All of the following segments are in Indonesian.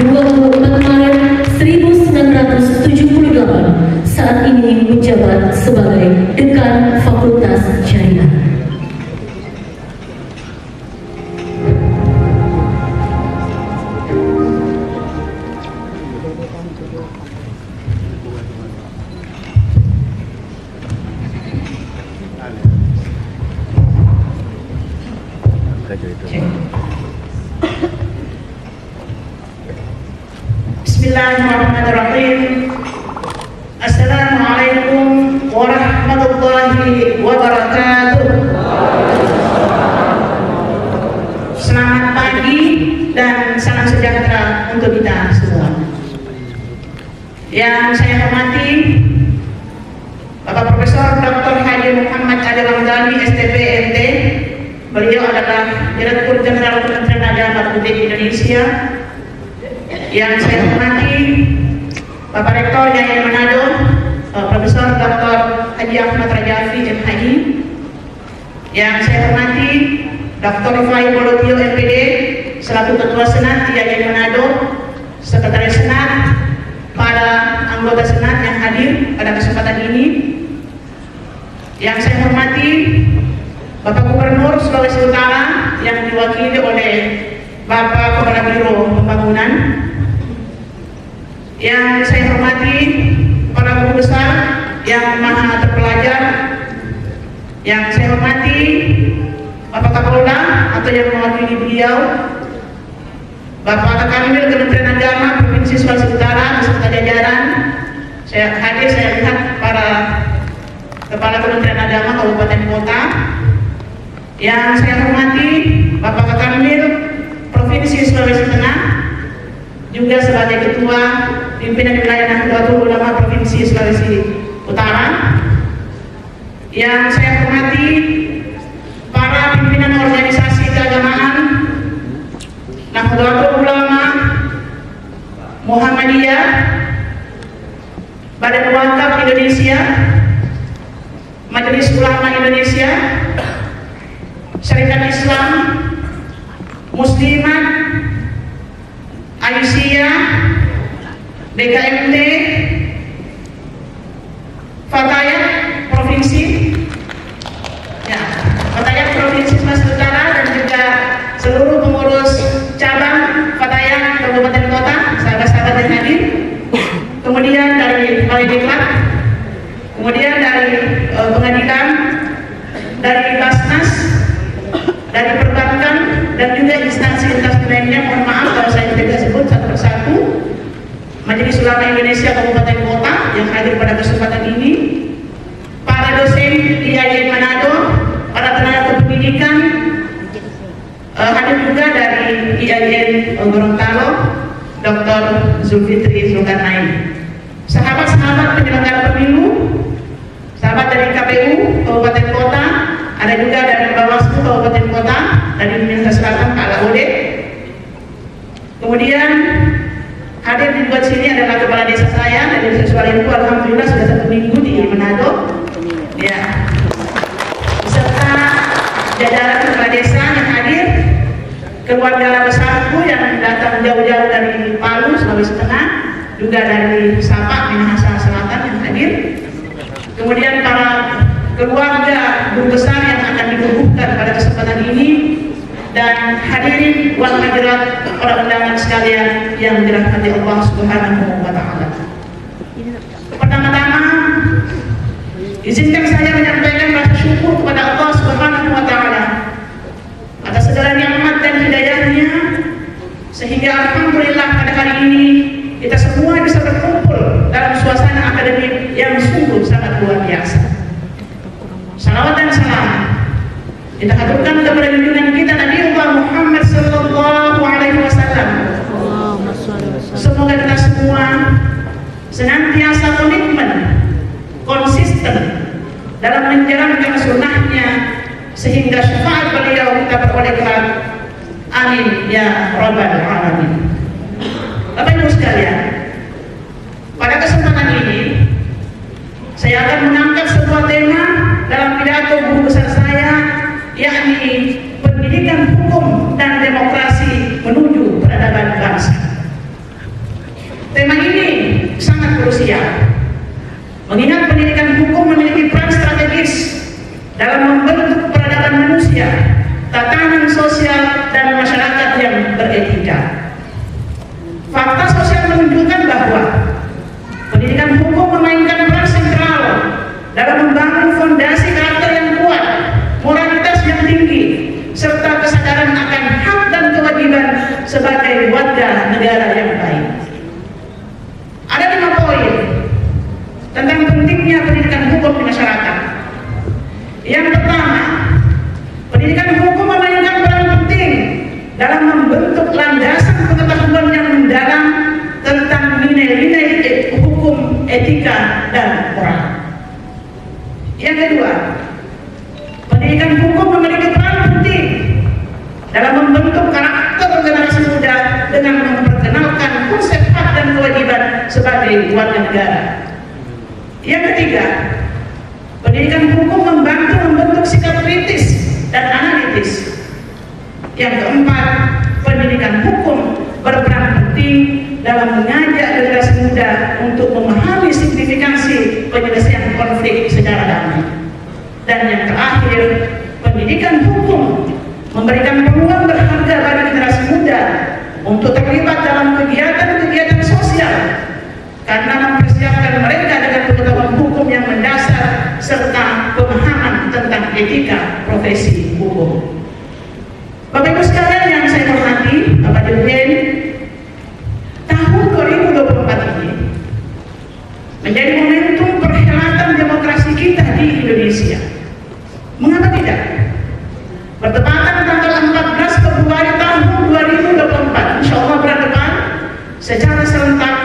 24 Maret 1978 saat ini menjabat sebagai Dekan Fakultas Syariah. Bismillahirrahmanirrahim. Assalamualaikum warahmatullahi wabarakatuh. Selamat pagi dan salam sejahtera untuk kita semua. Yang saya hormati Bapak Profesor Dr. Haji Muhammad Ali Ramdhani STP MT. Beliau adalah Direktur Jenderal Kementerian Agama Republik Indonesia. Yang saya hormati Bapak Rektor Yayasan Manado, Profesor Dr. Haji Ahmad Rajafi MHI. Yang saya hormati Dr. Rifai Bolotio MPD selaku Ketua Senat Yayasan Manado, Sekretaris Senat, para anggota Senat yang hadir pada kesempatan ini. Yang saya hormati Bapak Gubernur Sulawesi Utara yang diwakili oleh Bapak Kepala Biro Pembangunan. Yang saya hormati para guru besar yang maha terpelajar. Yang saya hormati Bapak Kapolda atau yang mewakili beliau, Bapak Kakamil Kementerian Agama Provinsi Sulawesi Utara beserta jajaran. Saya hadir, saya lihat para Kepala Kementerian Agama Kabupaten Kota. Yang saya hormati Bapak Kakamil Provinsi Sulawesi Tengah, juga sebagai Ketua Pimpinan Wilayah Nahdlatul Ulama Provinsi Sulawesi Utara. Yang saya hormati para pimpinan organisasi keagamaan Nahdlatul Ulama, Muhammadiyah, Badan Wakaf Indonesia, Majelis Ulama Indonesia, Syarikat Islam, Muslimat, Aisyah, BKMT, Fatayat Provinsi, ya, Fatayat Provinsi Sulawesi Utara, dan juga seluruh pengurus cabang Fatayat Kabupaten Kota, sahabat-sahabat yang hadir. Kemudian dari Balai Diklat, kemudian dari Pengadilan, dari Basnas, dari perbankan, dan juga instansi-instansi lainnya. Mohon maaf kalau saya tidak sebut satu persatu. Majelis Ulama Indonesia Kabupaten Kota yang hadir pada kesempatan ini, para dosen di IAIN Manado, para tenaga kependidikan, hadir juga dari IAIN Gorontalo, Dr. Zulfitri Zulkarnain. Sahabat-sahabat penyelenggara pemilu, sahabat dari KPU Kabupaten Kota, ada juga dari Bawaslu Kabupaten Kota, dari Indonesia Selatan Pak Laode. Kemudian hadir di buat sini adalah kepala desa saya dari Desa Sualimpu. Alhamdulillah sudah 1 minggu di Manado, ya, beserta jajaran kepala desa yang hadir, keluarga besarku yang datang jauh-jauh dari Palu, Sulawesi Tengah, juga dari Sabah, Minahasa Selatan yang hadir. Kemudian para keluarga guru besar yang akan dikukuhkan pada kesempatan ini, dan hadirin wal hadirat para undangan sekalian yang dirahmati Allah Subhanahu wa taala. Pertama-tama izinkan saya menyampaikan rasa syukur kepada Allah Subhanahu wa taala atas segala nikmat dan hidayahnya, sehingga alhamdulillah pada hari ini kita semua bisa berkumpul dalam suasana akademik yang sungguh sangat luar biasa. Salawat dan salam kita haturkan kepada junjungan kita Nabi Muhammad sallallahu alaihi wasallam. Semoga kita semua senantiasa komitmen, konsisten dalam menjalankan sunnahnya, sehingga syafaat beliau kita beroleh kelak. Amin ya rabbal alamin. Bapak Ibu sekalian, pada kesempatan ini saya akan mengangkat sebuah tema dalam pidato guru besar saya, yakni pendidikan hukum dan demokrasi menuju peradaban bangsa. pendidikan hukum memiliki peran strategis dalam membentuk peradaban manusia, tatanan sosial, dan masyarakat yang beretika. Fakta sosial menunjukkan bahwa pendidikan hukum memainkan peran sentral dalam membangun fondasi karakter yang kuat, moralitas yang tinggi, serta kesadaran akan hak dan kewajiban sebagai warga negara yang baik. Ada 5 poin tentang pentingnya pendidikan hukum di masyarakat. Yang pertama, pendidikan hukum memainkan peran penting dalam membentuk landasan pengetahuan yang mendalam tentang nilai-nilai hukum, etika, dan moral. Yang kedua, pendidikan hukum memiliki peran penting dalam membentuk karakter generasi muda dengan memperkenalkan konsep hak dan kewajiban sebagai warga negara. Yang ketiga, pendidikan hukum membantu membentuk sikap kritis dan analitis. Yang keempat, pendidikan hukum berperan penting dalam mengajak generasi muda untuk memahami signifikansi penyelesaian konflik secara damai. Dan yang terakhir, pendidikan hukum memberikan peluang berharga bagi generasi muda untuk terlibat dalam kegiatan-kegiatan sosial karena mempersiapkan mereka dengan pengetahuan hukum yang mendasar serta pemahaman tentang etika profesi hukum. Bapak Ibu sekalian yang saya hormati, Bapak Dirjen, tahun 2024 ini menjadi momentum perhelatan demokrasi kita di Indonesia. Mengapa tidak? Bertepatan tanggal 14 Februari tahun 2024, insya Allah bulan depan, secara serentak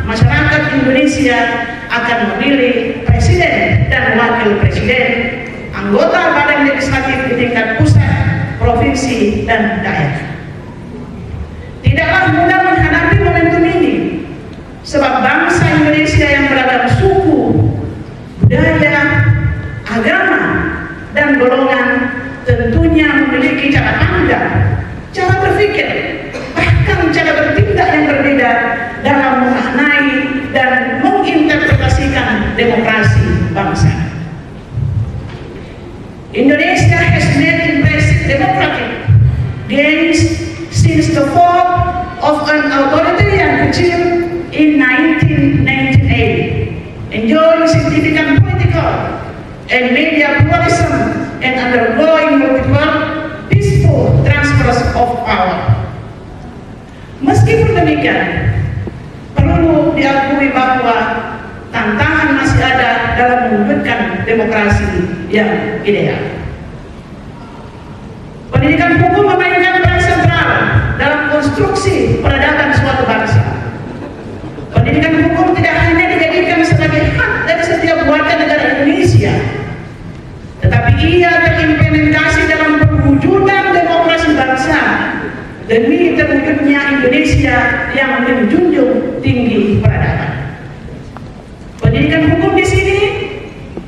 masyarakat Indonesia akan memilih presiden dan wakil presiden, anggota badan legislatif di tingkat pusat, provinsi, dan daerah. Tidaklah mudah menghadapi momentum ini, sebab bangsa Indonesia yang beragam suku, budaya, agama, dan golongan tentunya memiliki cara pandang, cara berpikir, bahkan cara bertindak yang berbeda dalam memaknai dan menginterpretasikan demokrasi bangsa. Indonesia has made impressive democratic gains since the fall of an authoritarian regime in 1998, enjoying significant political and media pluralism and undergoing multiple peaceful transfers of power. Meskipun demikian, perlu diakui bahwa tantangan masih ada dalam mewujudkan demokrasi yang ideal. Pendidikan hukum memainkan peran sentral dalam konstruksi peradaban suatu bangsa. Pendidikan hukum tidak hanya dijadikan sebagai hak dari setiap warga negara Indonesia, tetapi ia terimplementasi dalam perwujudan demokrasi bangsa demi terwujudnya Indonesia yang menjunjung tinggi peradaban. Pendidikan hukum di sini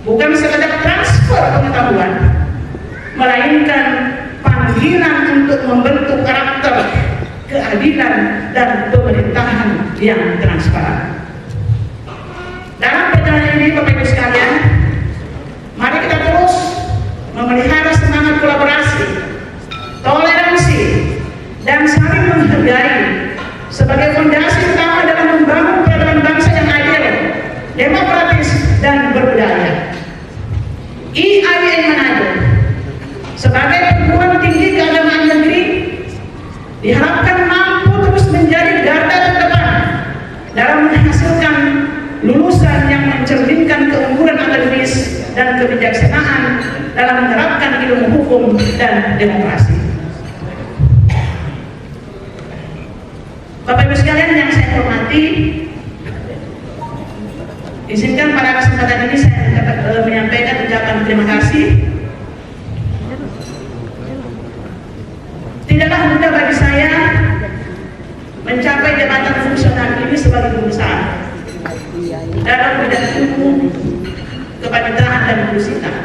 bukan sekadar transfer pengetahuan, melainkan panggilan untuk membentuk karakter, keadilan, dan pemerintahan yang transparan. Dalam perjalanan ini, Bapak Ibu sekalian, mari kita terus memelihara semangat kolaborasi, toleransi, dan saling menghargai sebagai fondasi utama dalam membangun peradaban bangsa yang adil, demokratis, dan berbudaya. IAIN Manado sebagai perguruan tinggi keagamaan negeri diharapkan mampu terus menjadi garda terdepan dalam menghasilkan lulusan yang mencerminkan keunggulan akademis dan kebijaksanaan dalam menerapkan ilmu hukum dan demokrasi. Bapak Ibu sekalian yang saya hormati, izinkan pada kesempatan ini saya menyampaikan ucapan terima kasih. Tidaklah mudah bagi saya mencapai jabatan fungsional ini sebagai guru besar dalam bidang ilmu, kepanitiaan, dan perusikan.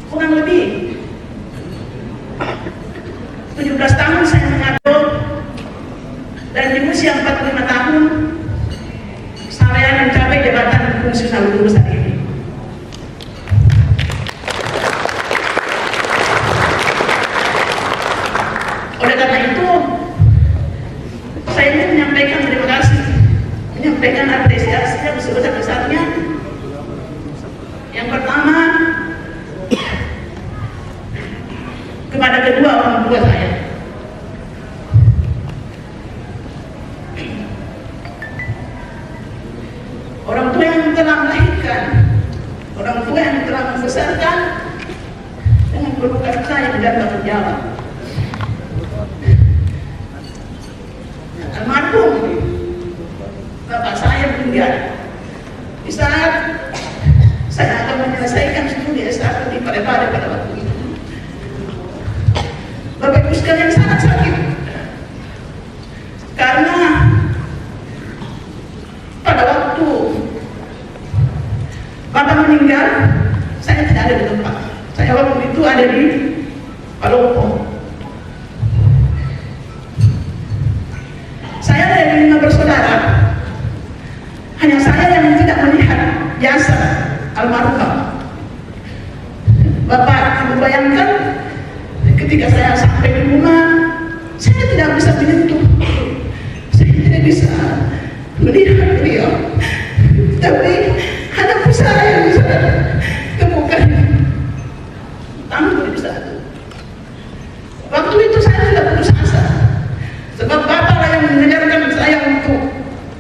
Kurang lebih 17 tahun saya mengadop, dan di usia 45 tahun saya mencapai jabatan lulus hari ini. Oleh karena itu, saya ingin menyampaikan terima kasih, menyampaikan apresiasi yang sebesar-besarnya. Yang pertama, kepada kedua orang tua saya. Orang tua yang telah melahirkan, orang tua yang telah membesarkan dengan penuh kasih sayang dan tanggung jawab. Almarhum bapak saya meninggal di saat saya akan menyelesaikan studi S1 di Parepare pada waktu itu. Bapak Ibu sekalian sangat sakit karena pada waktu bapak meninggal saya tidak ada di tempat. Saya waktu itu ada di Palopo. Saya dari 5 bersaudara, hanya saya yang tidak melihat jasa almarhum bapak. Ibu bayangkan, ketika saya sampai di rumah, saya tidak bisa menyentuh, saya tidak bisa melihat beliau, tapi anakku saya yang bisa temukan tangan di satu. Waktu itu saya sudah putus asa, sebab bapak lah yang mengajarkan saya untuk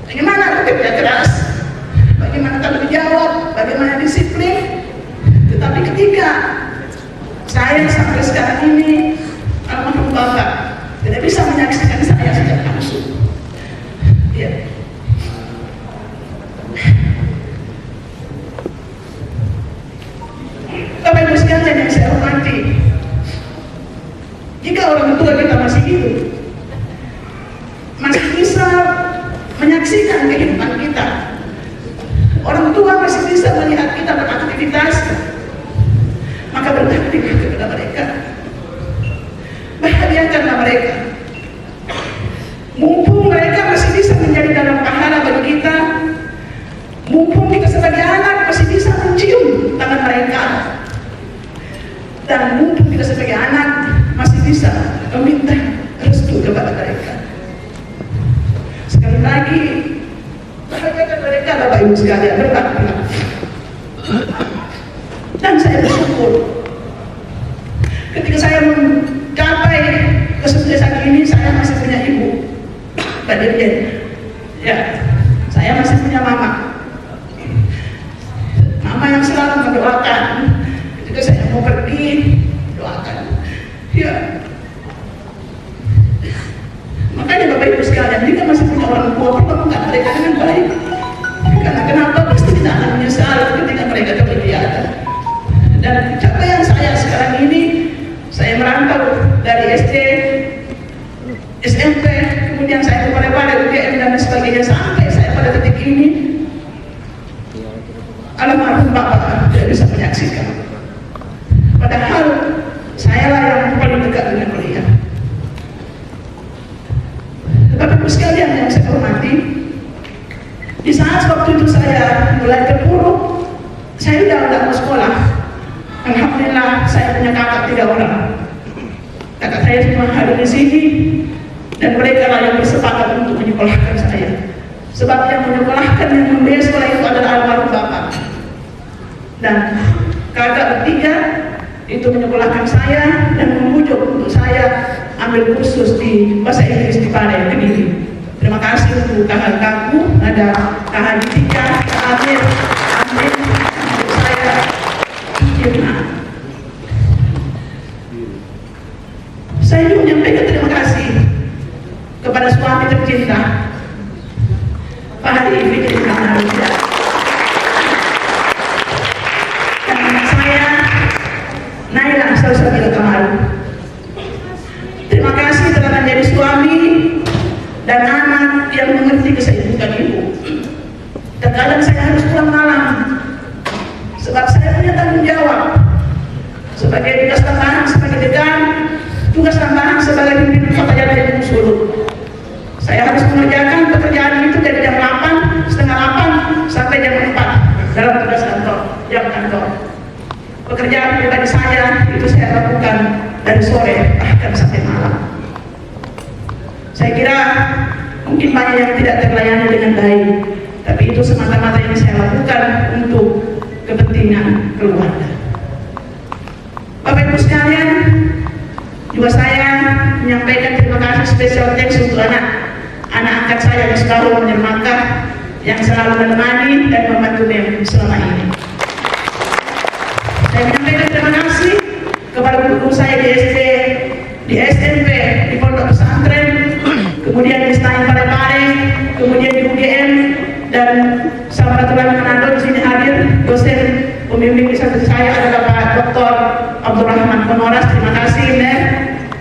bagaimana bekerja keras, bagaimana tanggung jawab, bagaimana disiplin. Tetapi ketika saya sampai sekarang ini, almarhum bapak tidak bisa menyaksikan saya secara langsung. Ya. Bapak Ibu sekalian yang saya hormati, jika orang tua kita masih hidup, masih bisa menyaksikan kehidupan kita, orang tua masih bisa melihat kita beraktivitas, maka berbaktilah kepada mereka, bahagiakanlah mereka. Mumpung mereka masih bisa menjadi dalam pahala bagi kita, mumpung kita sebagai anak masih bisa mencium tangan mereka, dan mumpung kita sebagai anak masih bisa meminta restu kepada mereka. Sekali lagi, bahagiakan mereka, Bapak Ibu sekalian, berbaktilah. Dan saya bersyukur ketika saya mencapai kesuksesan ini, saya masih punya ibu, Mbak Dirjen. Ya, saya masih punya mama yang selalu mendoakan ketika saya mau pergi, doakan. Ya, makanya Bapak Ibu sekalian, jika masih punya orang tua, perlakukan mereka dengan baik. Karena kenapa? Pasti tidak akan menyesal ketika mereka kemudian. Dan capaian saya sekarang ini, saya merantau dari SD, SMP, kemudian saya ke Parepare, UGM dan sebagainya, sampai saya pada titik ini, almarhum bapak tidak bisa menyaksikan. Padahal saya lah yang paling dekat dengan beliau. Bapak Ibu sekalian yang saya hormati, di saat waktu itu saya mulai terpuruk, saya sudah mau sekolah. Alhamdulillah saya punya kakak 3 orang. Kakak saya semua hadir di sini, dan mereka lah yang bersepakat untuk menyekolahkan saya. Sebab yang menyekolahkan, yang membiayai sekolah itu adalah almarhum bapak. Dan kakak bertiga itu menyekolahkan saya dan membujuk untuk saya ambil kursus di bahasa Inggris di Pare, Kediri. Terima kasih untuk kakak-kakakku, ada Kak Haji Tika, Kak Amir, untuk saya. Saya ingin menyampaikan terima kasih kepada suami tercinta, Pak Hadi Fikri Kamarudia, dan anak saya, Naila Salsabila Kamaru. Terima kasih telah menjadi suami dan anak yang mengerti kesibukan ibu. Terkadang saya harus pulang malam, sebab saya punya tanggung jawab sebagai tugas tambahan sebagai dekan, tugas tambahan sebagai pimpinan Kota Jati Sulu. Saya harus mengerjakan pekerjaan itu dari jam 8, setengah 8 sampai jam 4. dalam tugas kantor. Pekerjaan pribadi saya itu saya lakukan dari sore bahkan sampai malam. Saya kira mungkin banyak yang tidak terlayani dengan baik, tapi itu semata-mata yang saya lakukan untuk kepentingan keluarga. Bapak Ibu sekalian, juga saya menyampaikan terima kasih spesial thanks untuk anak angkat saya yang selalu menyemangkan, yang selalu menemani dan membantu selama ini. Saya menyampaikan terima kasih kepada guru saya di SMP, di Pondok Pesantren, kemudian di Stain Parepare, kemudian di UGM, dan Samratullahi Manado di sini hadir dosen pembimbing disabilitas saya adalah Pak Dr. Abdurrahman Konoras. Terima kasih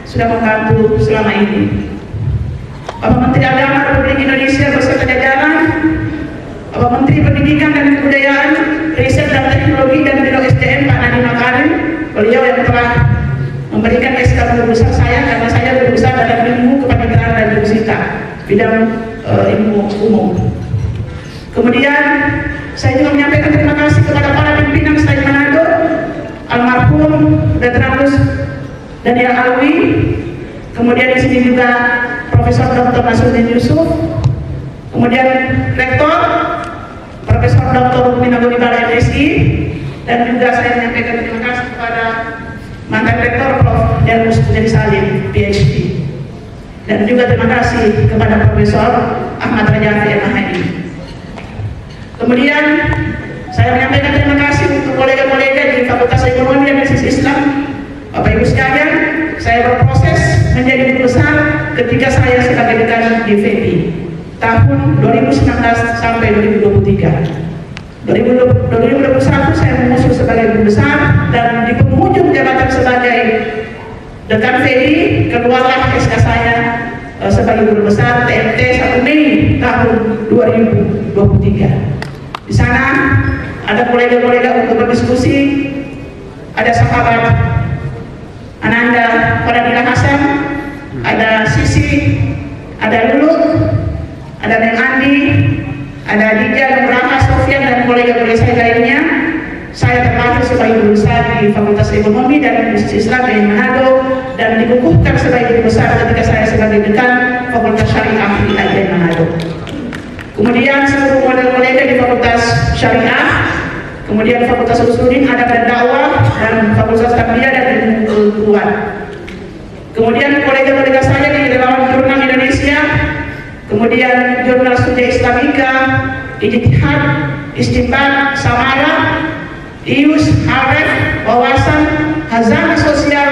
sudah membantu selama ini. Bapak Menteri Agama Republik Indonesia beserta jajaran, Bapak Menteri Pendidikan dan Kebudayaan, Riset dan Teknologi dan Biro SDM Pak Nadiem Makarim, beliau yang telah memberikan SK guru besar saya karena saya guru besar dalam ilmu kepanitiaan dan jurnalistika bidang ilmu umum. Kemudian saya juga menyampaikan terima kasih kepada para pimpinan Stain Manado, almarhum Veteranus Daniel Alwi, kemudian di sini juga Profesor Dr. Nasruddin Yusuf, kemudian Rektor Profesor Dr. Rukmina Gulibala MSI, dan juga saya menyampaikan terima kasih kepada mantan Rektor Prof. Delmus Jadi Salim, PhD, dan juga terima kasih kepada Profesor Ahmad Rajafi MHI. Kemudian saya menyampaikan terima kasih untuk kolega-kolega di Fakultas Ekonomi dan Bisnis Islam. Bapak Ibu sekalian, saya berproses menjadi guru besar ketika saya sebagai dekan di FEPI tahun 2019 sampai 2023. 2021 saya mengusung sebagai guru besar, dan di penghujung jabatan sebagai dekan FEPI keluarlah SK saya sebagai guru besar TMT 1 Mei tahun 2023. Di sana ada kolega-kolega untuk berdiskusi, ada sahabat Ananda Faradila Hasan, ada Sisi, ada Lulut, ada Neng Andi, ada Dija, Nuraha, Sofian, dan kolega-kolega saya lainnya. Saya terpilih sebagai guru besar di Fakultas Ekonomi dan Bisnis Islam di Manado, dan dikukuhkan sebagai guru besar ketika saya sebagai dekan Fakultas Syariah di IAIN Manado. Kemudian seluruh kolega-kolega di Fakultas Syariah, kemudian Fakultas Usuluddin, Adab dan Dakwah, dan Fakultas Tarbiyah dan Ilmu Pengetahuan. Kemudian kolega-kolega saya di Relawan Jurnal Indonesia, kemudian Jurnal Studi Islamika, Ijtihad, Istinbat, Samara, IUS, Aref, Wawasan, Hazanah Sosial,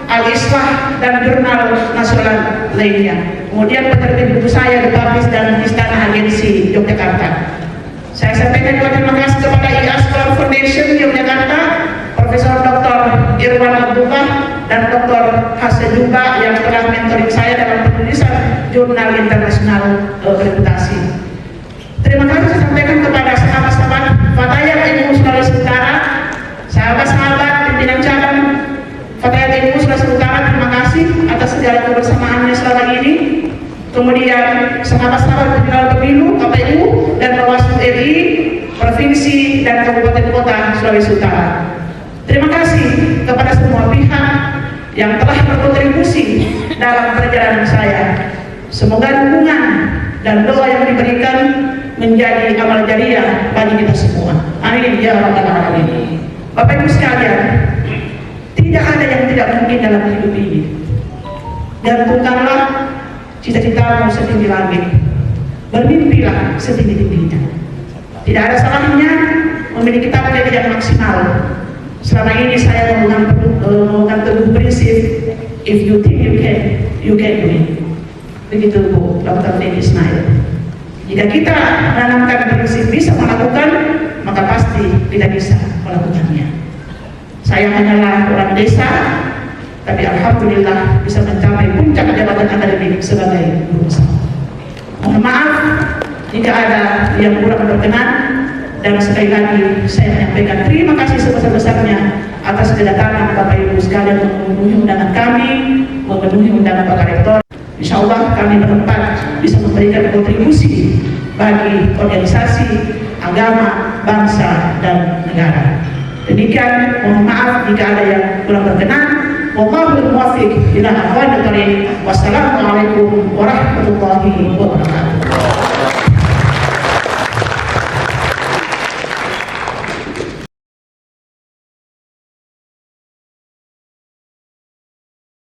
Al-Islah, dan Jurnal Nasional lainnya. Kemudian penerbit buku saya dipublish dan Istana Agensi Yogyakarta. Saya sampaikan juga terima kasih kepada IAS Foundation Yogyakarta, Profesor Dr. Irwan Abdullah dan Dr. Hasan Juba yang telah mentoring saya dalam penulisan jurnal internasional reputasi. Terima kasih saya sampaikan kepada sahabat-sahabat Fatayat Ilmu Sulawesi Utara, sahabat-sahabat pimpinan cabang Fatayat Ilmu Sulawesi Utara, terima kasih atas segala kebersamaannya selama ini. Kemudian sahabat-sahabat penyelenggara pemilu, KPU, dan Bawaslu RI, Provinsi, dan Kabupaten Kota Sulawesi Utara. Terima kasih kepada semua pihak yang telah berkontribusi dalam perjalanan saya. Semoga dukungan dan doa yang diberikan menjadi amal jariah bagi kita semua. Amin ya rabbal alamin. Bapak Ibu sekalian, tidak ada yang tidak mungkin dalam hidup ini. Gantungkanlah cita-citamu setinggi langit, bermimpilah setinggi-tingginya. Tidak ada salahnya memiliki target yang maksimal. Selama ini saya menggunakan teguh prinsip, if you think you can do it. Begitu Bu Dr. Dedi Ismail. Jika kita menanamkan prinsip bisa melakukan, maka pasti kita bisa melakukannya. Saya hanyalah orang desa, tapi alhamdulillah bisa mencapai puncak jabatan akademik sebagai guru besar. Mohon maaf jika ada yang kurang berkenan, dan sekali lagi saya menyampaikan terima kasih sebesar-besarnya atas kedatangan Bapak Ibu sekalian memenuhi undangan kami, memenuhi undangan Pak Rektor. Insya Allah kami berempat bisa memberikan kontribusi bagi organisasi agama bangsa dan negara. Demikian, mohon maaf jika ada yang